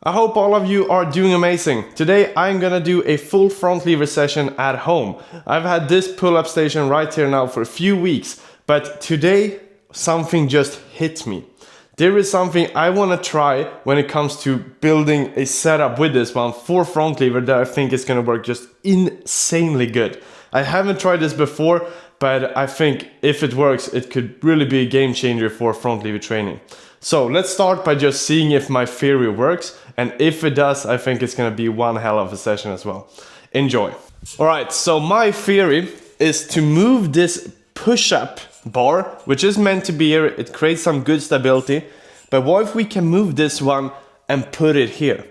I hope all of you are doing amazing. Today I'm gonna do a full front lever session at home. I've had this pull-up station right here now for a few weeks, but today something just hit me. There is something I wanna try when it comes to building a setup with this one for front lever that I think is gonna work just insanely good. I haven't tried this before, but I think if it works, it could really be a game changer for front lever training. So let's start by just seeing if my theory works, and if it does, I think it's gonna be one hell of a session as well. Enjoy. All right, so my theory is to move this push-up bar, which is meant to be here, it creates some good stability, but what if we can move this one and put it here?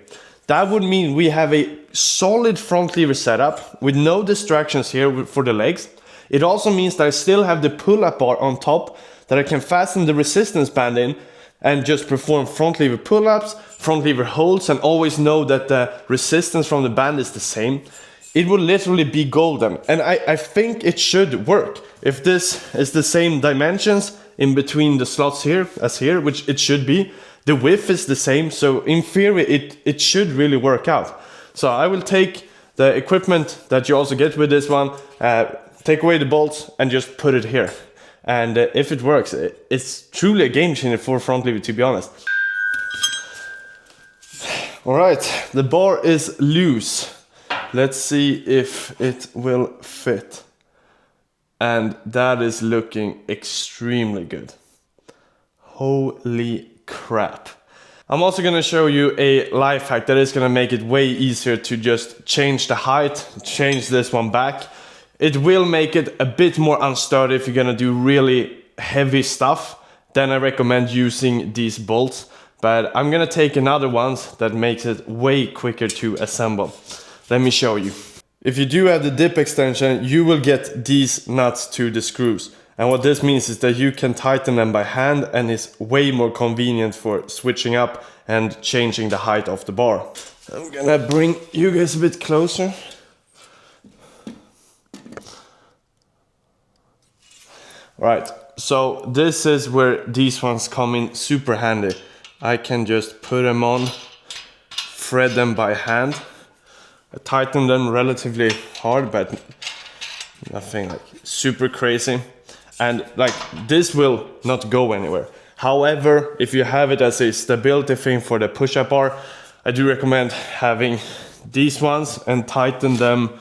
That would mean we have a solid front lever setup with no distractions here for the legs. It also means that I still have the pull-up bar on top that I can fasten the resistance band in and just perform front lever pull-ups, front lever holds, and always know that the resistance from the band is the same. It will literally be golden, and I think it should work. If this is the same dimensions in between the slots here as here, which it should be, the width is the same, so in theory it should really work out. So I will take the equipment that you also get with this one, take away the bolts and just put it here. And if it works, it's truly a game changer for front lever, to be honest. All right, the bar is loose. Let's see if it will fit. And that is looking extremely good. Holy crap. I'm also gonna show you a life hack that is gonna make it way easier to just change the height, change this one back. It will make it a bit more unsturdy if you're gonna do really heavy stuff. Then I recommend using these bolts, but I'm gonna take another ones that makes it way quicker to assemble. Let me show you. If you do have the dip extension, you will get these nuts to the screws. And what this means is that you can tighten them by hand, and it's way more convenient for switching up and changing the height of the bar. I'm gonna bring you guys a bit closer. Right, so this is where these ones come in super handy. I can just put them on, thread them by hand. I tighten them relatively hard, but nothing like super crazy. And like this will not go anywhere. However, if you have it as a stability thing for the push-up bar, I do recommend having these ones and tighten them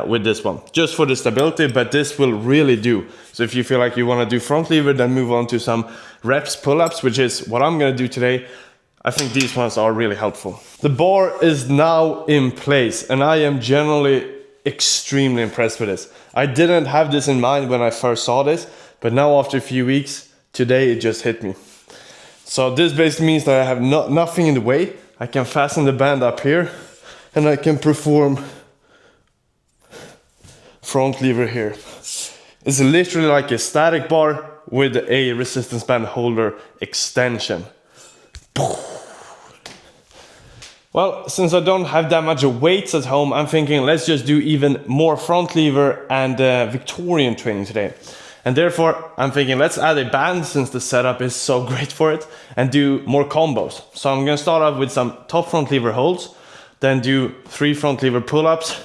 with this one, just for the stability, but this will really do. So if you feel like you want to do front lever, then move on to some reps pull-ups, which is what I'm going to do today. I think these ones are really helpful. The bar is now in place, and I am generally extremely impressed with this. I didn't have this in mind when I first saw this, but now after a few weeks, today it just hit me. So this basically means that I have nothing in the way. I can fasten the band up here, and I can perform front lever here. It's literally like a static bar with a resistance band holder extension. Well, since I don't have that much weights at home, I'm thinking let's just do even more front lever and Victorian training today. And therefore, I'm thinking let's add a band since the setup is so great for it, and do more combos. So I'm gonna start off with some top front lever holds, then do 3 front lever pull-ups,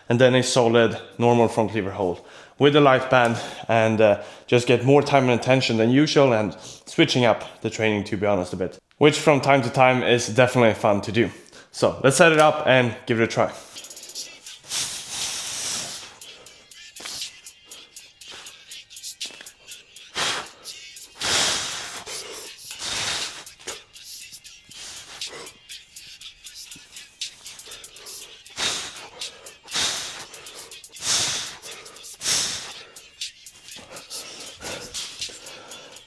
and then a solid normal front lever hold with a light band, and just get more time and attention than usual, and switching up the training, to be honest, a bit, which from time to time is definitely fun to do. So let's set it up and give it a try.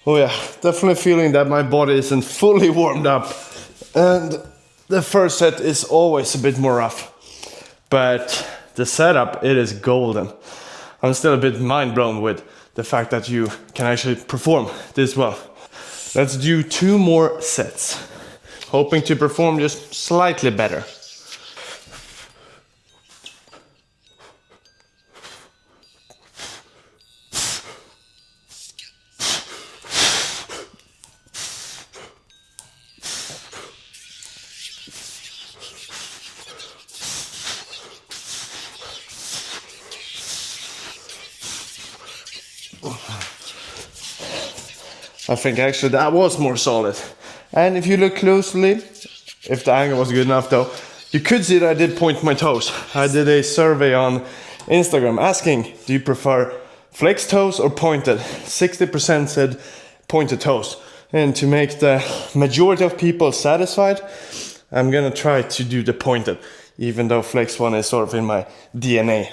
Oh yeah, definitely feeling that my body isn't fully warmed up, and the first set is always a bit more rough, but the setup, it is golden. I'm still a bit mind blown with the fact that you can actually perform this well. Let's do 2 more sets, hoping to perform just slightly better. I think actually that was more solid. And if you look closely, if the angle was good enough though, you could see that I did point my toes. I did a survey on Instagram asking, do you prefer flexed toes or pointed? 60% said pointed toes. And to make the majority of people satisfied, I'm gonna try to do the pointed, even though flex one is sort of in my DNA.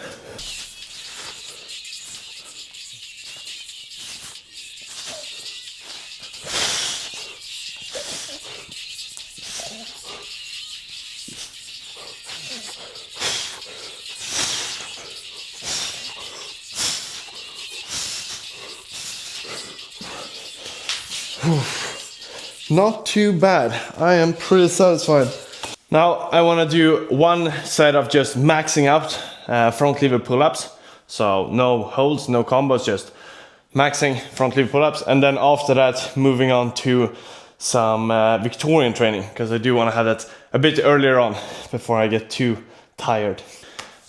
Not too bad. I am pretty satisfied. Now I want to do one set of just maxing out front lever pull-ups. So no holds, no combos, just maxing front lever pull-ups. And then after that, moving on to some Victorian training, because I do want to have that a bit earlier on before I get too tired.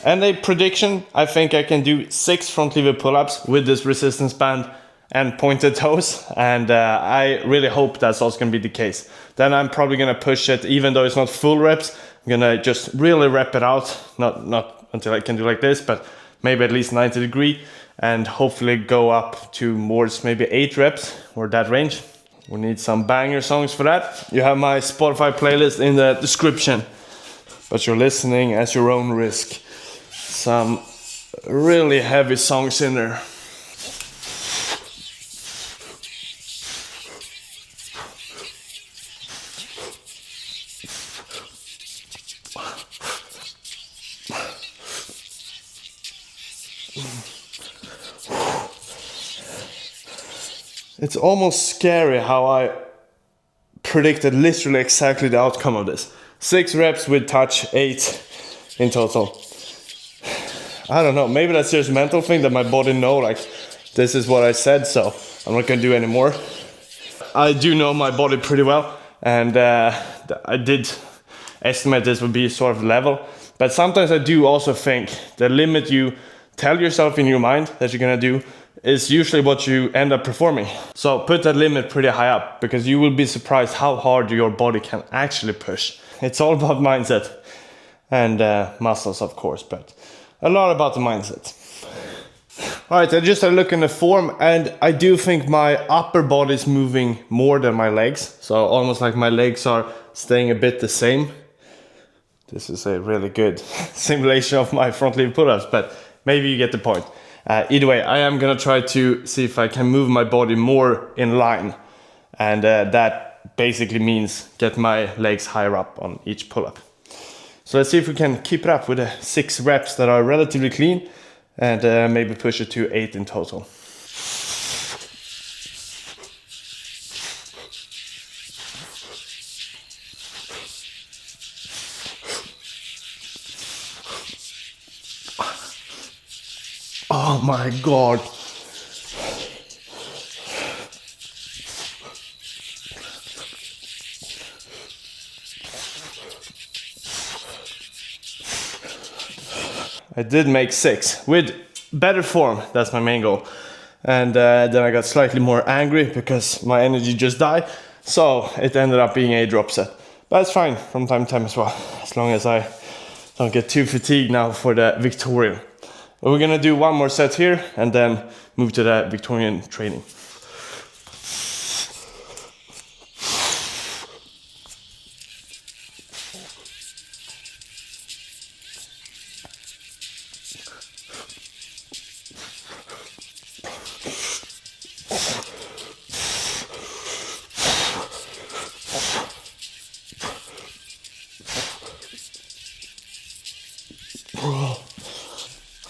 And a prediction, I think I can do 6 front lever pull-ups with this resistance band and pointed toes, and I really hope that's also gonna be the case. Then I'm probably gonna push it, even though it's not full reps. I'm gonna just really rep it out, not until I can do like this, but maybe at least 90 degree, and hopefully go up to more, maybe 8 reps or that range. We need some banger songs for that. You have my Spotify playlist in the description, but you're listening at your own risk. Some really heavy songs in there. It's almost scary how I predicted literally exactly the outcome of this. 6 reps with touch, 8 in total. I don't know, maybe that's just a mental thing that my body know, like, this is what I said, so I'm not gonna do any more. I do know my body pretty well, and I did estimate this would be sort of level. But sometimes I do also think the limit you tell yourself in your mind that you're gonna do is usually what you end up performing. So put that limit pretty high up, because you will be surprised how hard your body can actually push. It's all about mindset and muscles, of course, but a lot about the mindset. All right, I just had a look in the form, and I do think my upper body is moving more than my legs. So almost like my legs are staying a bit the same. This is a really good simulation of my front lever pull-ups, but maybe you get the point. Either way, I am gonna try to see if I can move my body more in line. And that basically means get my legs higher up on each pull-up. So let's see if we can keep it up with the 6 reps that are relatively clean, and maybe push it to 8 in total. Oh my god. I did make 6 with better form. That's my main goal. And then I got slightly more angry because my energy just died. So it ended up being a drop set. But it's fine from time to time as well, as long as I don't get too fatigued now for the Victorian. We're gonna do one more set here and then move to the Victorian training.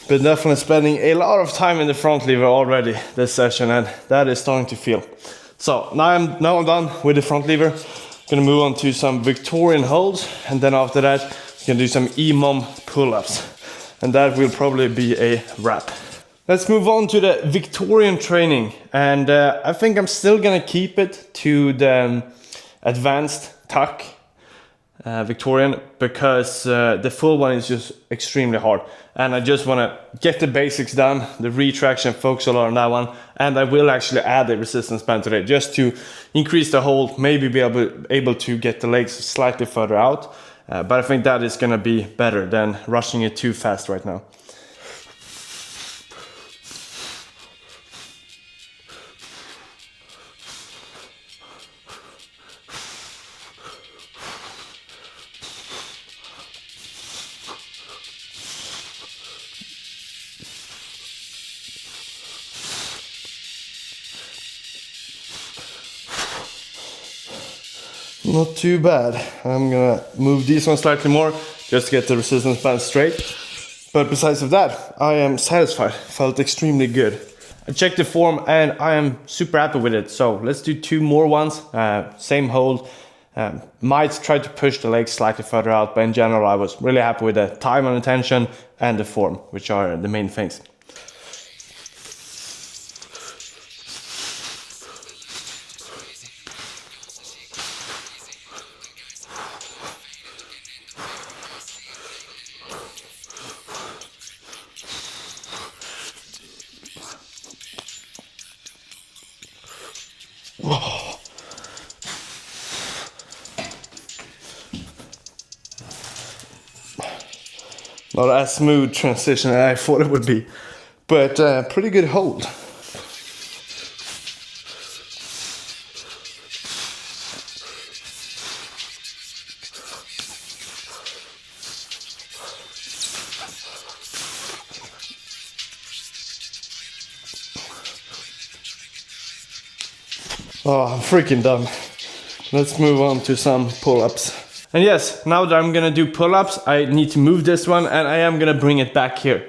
Been definitely spending a lot of time in the front lever already this session, and that is starting to feel. So now I'm done with the front lever. Gonna move on to some Victorian holds, and then after that gonna do some EMOM pull-ups, and that will probably be a wrap. Let's move on to the Victorian training, and I think I'm still gonna keep it to the advanced tuck Victorian, because the full one is just extremely hard. And I just want to get the basics done, the retraction, focus a lot on that one. And I will actually add a resistance band today just to increase the hold, maybe be able to get the legs slightly further out. But I think that is going to be better than rushing it too fast right now. Not too bad. I'm gonna move these ones slightly more just to get the resistance band straight. But besides of that, I am satisfied. Felt extremely good. I checked the form and I am super happy with it. So let's do 2 more ones. Same hold. Might try to push the legs slightly further out, but in general I was really happy with the time on attention and the form, which are the main things. Whoa. Not as smooth transition as I thought it would be, but pretty good hold. Oh, I'm freaking done. Let's move on to some pull-ups. And yes, now that I'm gonna do pull-ups, I need to move this one and I am gonna bring it back here.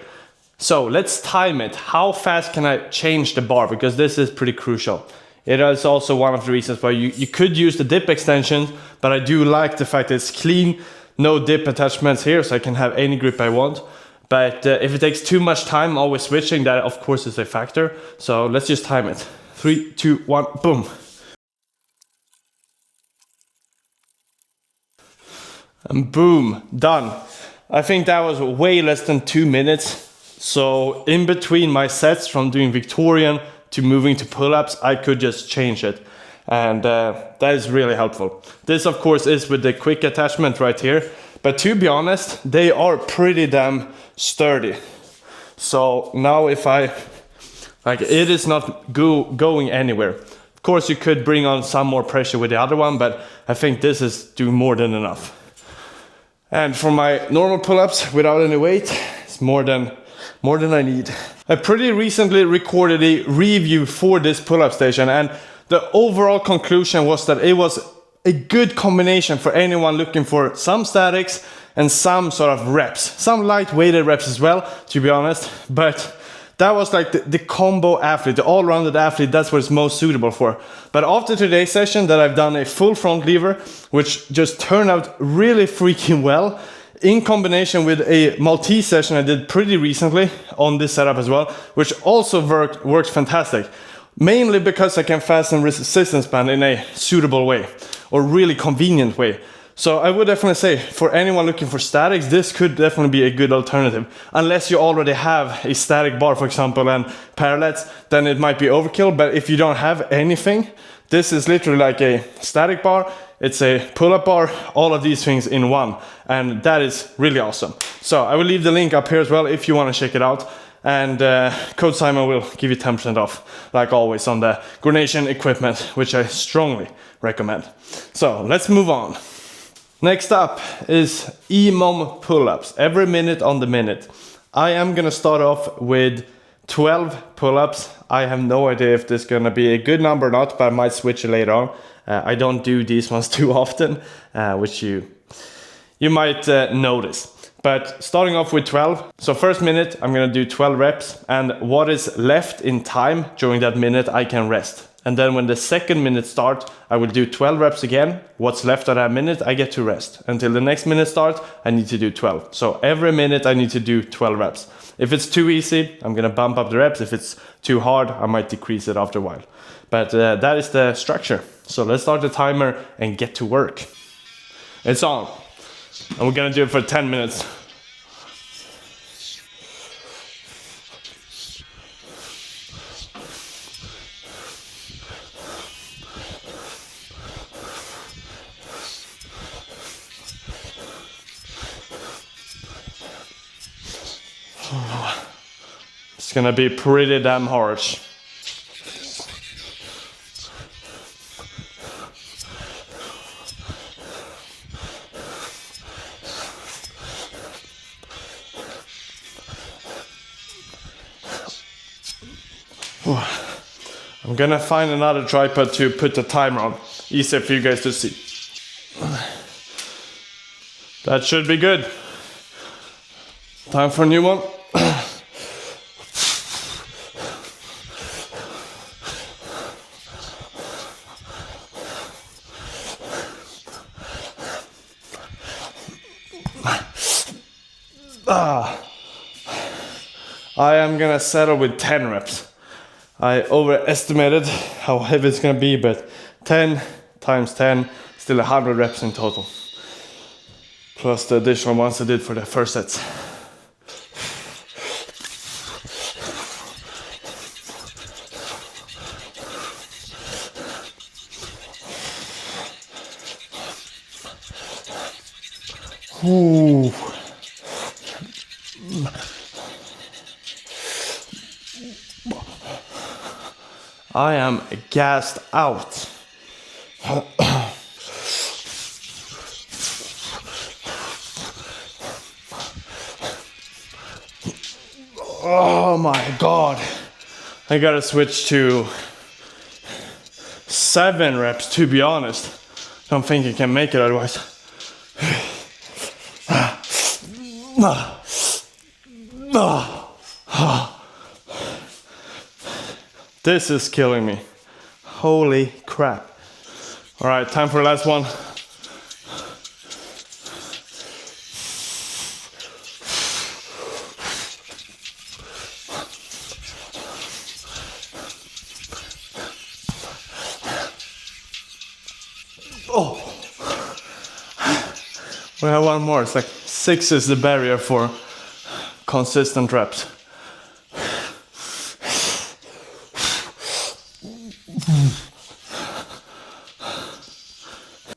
So let's time it. How fast can I change the bar? Because this is pretty crucial. It is also one of the reasons why you could use the dip extension, but I do like the fact that it's clean, no dip attachments here, so I can have any grip I want. But if it takes too much time always switching, that of course is a factor. So let's just time it. 3, 2, 1, boom. And boom, done. I think that was way less than 2 minutes. So in between my sets from doing Victorian to moving to pull-ups, I could just change it. And that is really helpful. This of course is with the quick attachment right here. But to be honest, they are pretty damn sturdy. So now if it is not going anywhere. Of course you could bring on some more pressure with the other one, but I think this is doing more than enough. And for my normal pull-ups without any weight, it's more than I need. I pretty recently recorded a review for this pull-up station, and the overall conclusion was that it was a good combination for anyone looking for some statics and some sort of reps. Some light-weighted reps as well, to be honest, but that was like the combo athlete, the all-rounded athlete, that's what it's most suitable for. But after today's session that I've done a full front lever, which just turned out really freaking well, in combination with a Maltese session I did pretty recently on this setup as well, which also worked fantastic. Mainly because I can fasten resistance band in a suitable way, or really convenient way. So I would definitely say, for anyone looking for statics, this could definitely be a good alternative. Unless you already have a static bar, for example, and parallettes, then it might be overkill. But if you don't have anything, this is literally like a static bar, it's a pull-up bar, all of these things in one. And that is really awesome. So I will leave the link up here as well if you want to check it out. And code Simon will give you 10% off, like always, on the Grenation equipment, which I strongly recommend. So let's move on. Next up is EMOM pull-ups, every minute on the minute. I am gonna start off with 12 pull-ups. I have no idea if this is gonna be a good number or not, but I might switch it later on. I don't do these ones too often, which you might notice. But starting off with 12. So first minute, I'm gonna do 12 reps, and what is left in time during that minute, I can rest. And then when the second minute starts, I will do 12 reps again. What's left of that minute, I get to rest. Until the next minute starts, I need to do 12. So every minute I need to do 12 reps. If it's too easy, I'm gonna bump up the reps. If it's too hard, I might decrease it after a while. But that is the structure. So let's start the timer and get to work. It's on. And we're gonna do it for 10 minutes. It's gonna be pretty damn harsh. I'm gonna find another tripod to put the timer on. Easier for you guys to see. That should be good. Time for a new one. I am gonna settle with 10 reps. I overestimated how heavy it's gonna be, but 10 times 10, still 100 reps in total. Plus the additional ones I did for the first sets. Ooh. I am gassed out. Oh my god. I gotta switch to 7 reps, to be honest. Don't think I can make it otherwise. This is killing me. Holy crap. All right, time for the last one. Oh, we have one more. It's like 6 is the barrier for consistent reps.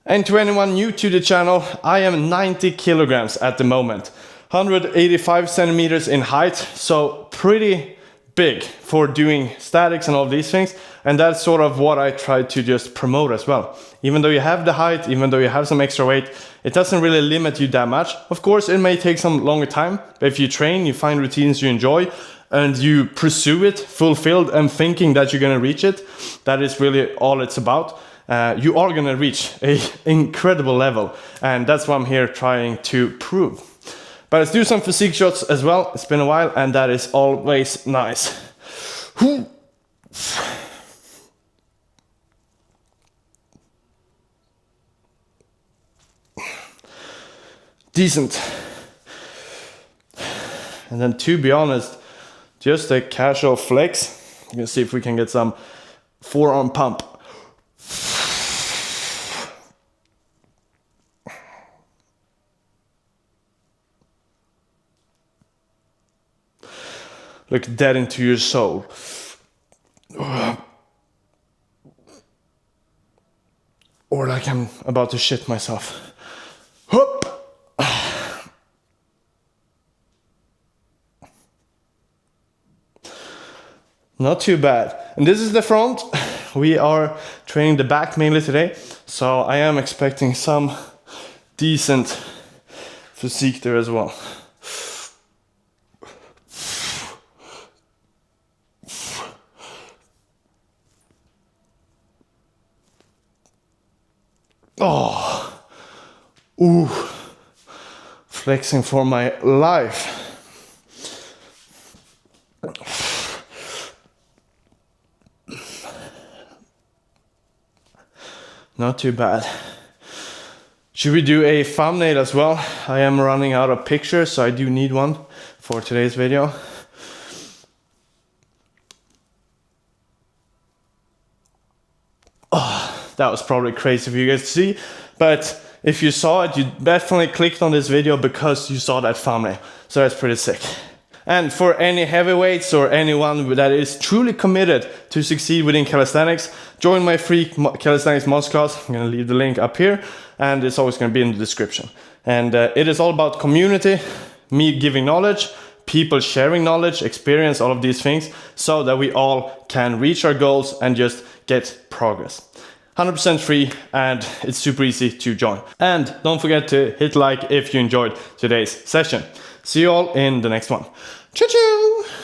And to anyone new to the channel, I am 90 kilograms at the moment, 185 centimeters in height, so pretty big for doing statics and all these things. And that's sort of what I try to just promote as well. Even though you have the height, even though you have some extra weight, it doesn't really limit you that much. Of course, it may take some longer time, but if you train, you find routines you enjoy, and you pursue it fulfilled and thinking that you're gonna reach it, that is really all it's about. You are gonna reach an incredible level, and that's what I'm here trying to prove. But let's do some physique shots as well. It's been a while, and that is always nice. Decent. And then, to be honest, just a casual flex. You can see if we can get some forearm pump. Look dead into your soul. Or like I'm about to shit myself. Hup. Not too bad. And this is the front. We are training the back mainly today, so I am expecting some decent physique there as well. Oh, ooh, flexing for my life. Not too bad. Should we do a thumbnail as well? I am running out of pictures, so I do need one for today's video. Oh, that was probably crazy for you guys to see, but If you saw it, you definitely clicked on this video because you saw that thumbnail. So that's pretty sick. And for any heavyweights or anyone that is truly committed to succeed within calisthenics, join my free calisthenics masterclass. I'm gonna leave the link up here, and it's always gonna be in the description. And it is all about community, me giving knowledge, people sharing knowledge, experience, all of these things, so that we all can reach our goals and just get progress. 100% free, and it's super easy to join. And don't forget to hit like if you enjoyed today's session. See you all in the next one. Choo choo!